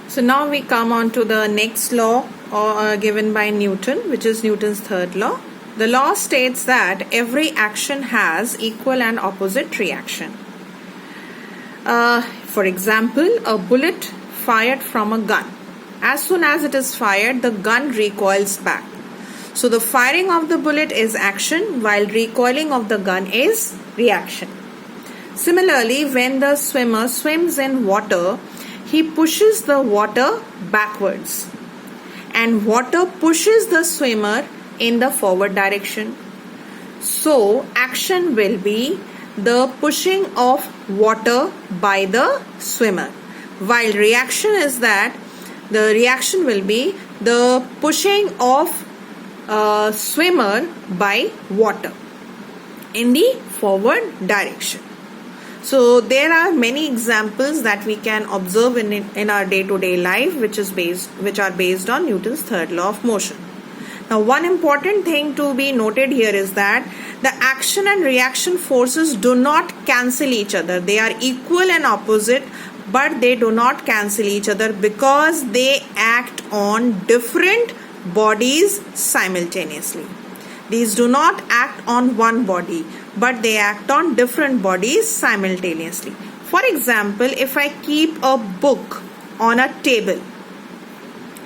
So now we come on to the next law given by Newton, which is Newton's third law. The law states that every action has equal and opposite reaction. For example, a bullet fired from a gun. As soon as it is fired, the gun recoils back. So the firing of the bullet is action, while recoiling of the gun is reaction. Similarly, when the swimmer swims in water, he pushes the water backwards, and water pushes the swimmer in the forward direction. So action will be the pushing of water by the swimmer, while reaction is that the reaction will be the pushing of swimmer by water in the forward direction. So there are many examples that we can observe in our day-to-day life which are based on Newton's third law of motion. Now, one important thing to be noted here is that the action and reaction forces do not cancel each other. They are equal and opposite, but they do not cancel each other because they act on different bodies simultaneously. These do not act on one body, but they act on different bodies simultaneously. For example, if I keep a book on a table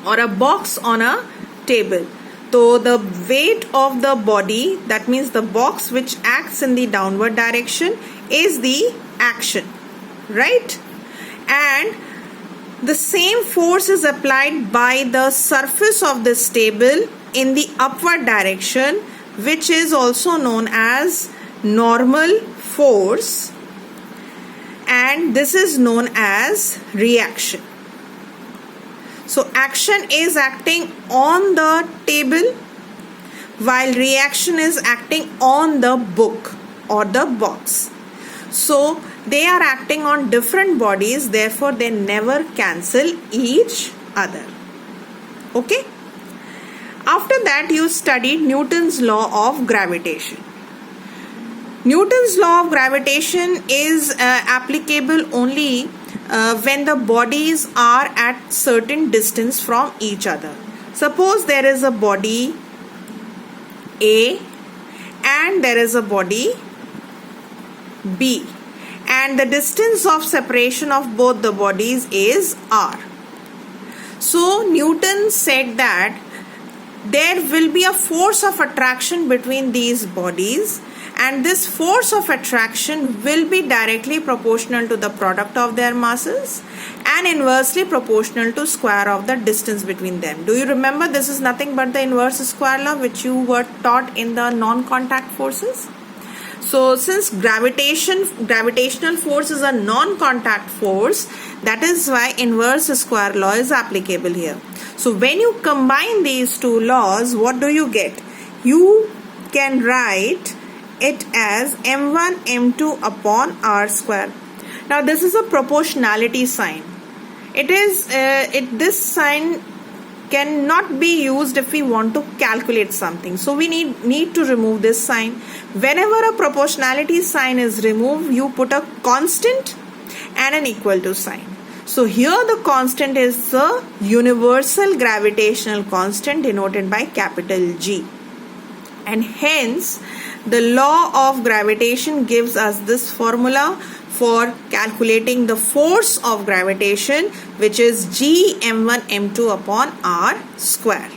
or a box on a table, so the weight of the body, that means the box which acts in the downward direction, is the action, right? And the same force is applied by the surface of this table in the upward direction, which is also known as normal force, and this is known as reaction. So action is acting on the table, while reaction is acting on the book or the box. So they are acting on different bodies, therefore they never cancel each other. Okay? After that, you studied Newton's law of gravitation. Newton's law of gravitation is applicable only when the bodies are at certain distance from each other. Suppose there is a body A and there is a body B, and the distance of separation of both the bodies is r. So Newton said that there will be a force of attraction between these bodies, and this force of attraction will be directly proportional to the product of their masses and inversely proportional to square of the distance between them. Do you remember, this is nothing but the inverse square law which you were taught in the non-contact forces? So since gravitational force is a non-contact force, that is why inverse square law is applicable here. So when you combine these two laws, what do you get? You can write it as m1 m2 upon r square. Now this is a proportionality sign. This sign cannot be used if we want to calculate something. So we need to remove this sign. Whenever a proportionality sign is removed, you put a constant and an equal to sign. So here the constant is the universal gravitational constant denoted by capital G. And hence the law of gravitation gives us this formula for calculating the force of gravitation, which is G m1 m2 upon r square.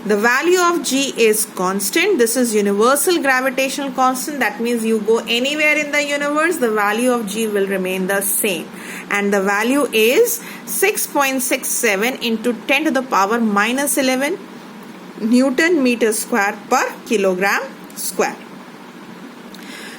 The value of G is constant. This is universal gravitational constant. That means you go anywhere in the universe, the value of G will remain the same. And the value is 6.67 into 10 to the power minus 11 Newton meter square per kilogram square.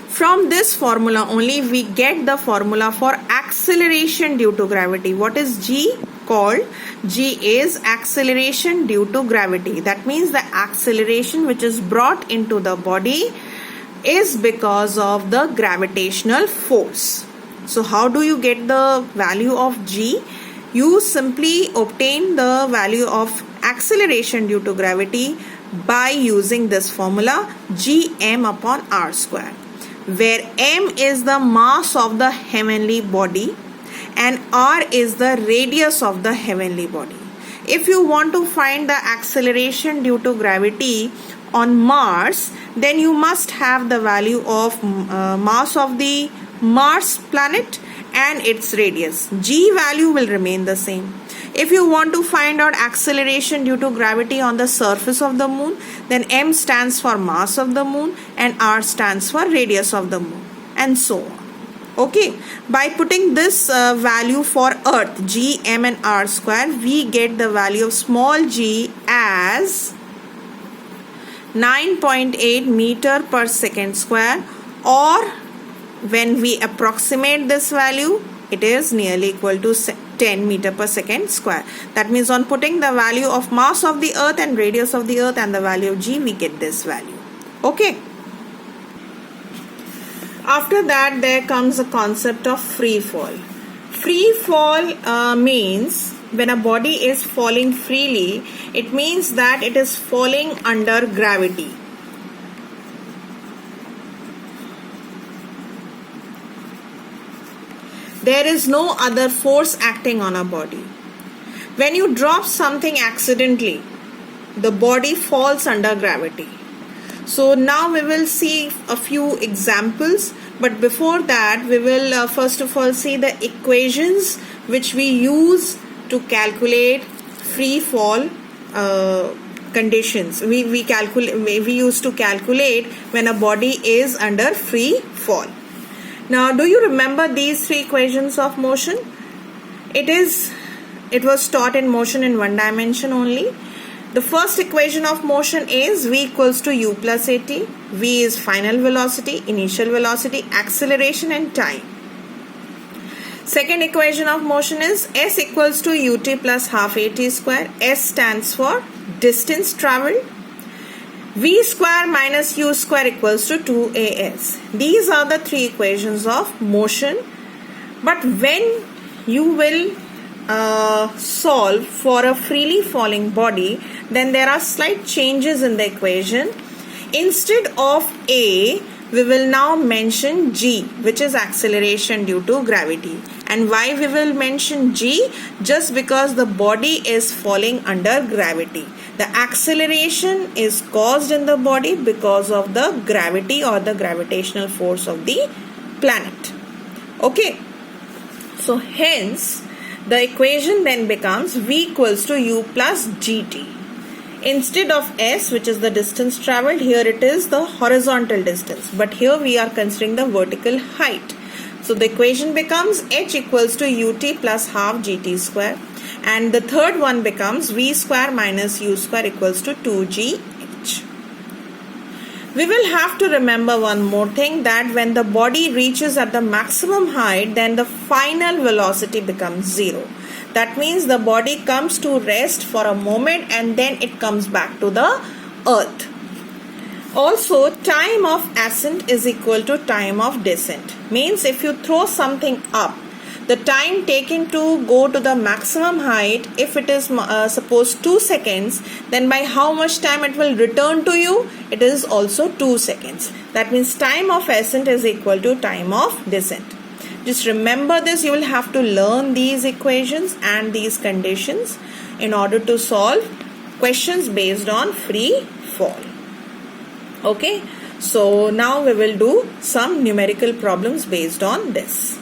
From this formula only we get the formula for acceleration due to gravity. What is G called? G is acceleration due to gravity. That means the acceleration which is brought into the body is because of the gravitational force. So how do you get the value of G? You simply obtain the value of acceleration due to gravity by using this formula Gm upon r square, where m is the mass of the heavenly body and r is the radius of the heavenly body. If you want to find the acceleration due to gravity on Mars, then you must have the value of mass of the Mars planet and its radius. G value will remain the same. If you want to find out acceleration due to gravity on the surface of the moon, then M stands for mass of the moon and R stands for radius of the moon, and so on. Okay, by putting this value for Earth, G, M and R square, we get the value of small g as 9.8 meter per second square, or when we approximate this value, it is nearly equal to 10 meter per second square. That means on putting the value of mass of the Earth and radius of the Earth and the value of g, we get this value. Okay. After that, there comes a concept of free fall. Free fall means when a body is falling freely, it means that it is falling under gravity. There is no other force acting on a body. When you drop something accidentally, the body falls under gravity. So now we will see a few examples, but before that we will first of all see the equations which we use to calculate free fall conditions. We used to calculate when a body is under free fall. Now, do you remember these three equations of motion? It was taught in motion in one dimension only. The first equation of motion is V equals to U plus AT. V is final velocity, initial velocity, acceleration and time. Second equation of motion is S equals to UT plus half AT square. S stands for distance traveled. V square minus U square equals to 2AS. These are the three equations of motion. But when you will solve for a freely falling body, then there are slight changes in the equation. Instead of A, we will now mention G, which is acceleration due to gravity. And why we will mention G? Just because the body is falling under gravity. The acceleration is caused in the body because of the gravity or the gravitational force of the planet. Okay. So hence, the equation then becomes V equals to U plus GT. Instead of S, which is the distance traveled, here it is the horizontal distance. But here we are considering the vertical height. So the equation becomes H equals to UT plus half GT square. And the third one becomes V square minus U square equals to 2GH. We will have to remember one more thing, that when the body reaches at the maximum height, then the final velocity becomes 0. That means the body comes to rest for a moment and then it comes back to the earth. Also, time of ascent is equal to time of descent. Means if you throw something up, the time taken to go to the maximum height, if it is suppose 2 seconds, then by how much time it will return to you? It is also 2 seconds. That means time of ascent is equal to time of descent. Just remember this. You will have to learn these equations and these conditions in order to solve questions based on free fall. Okay, so now we will do some numerical problems based on this.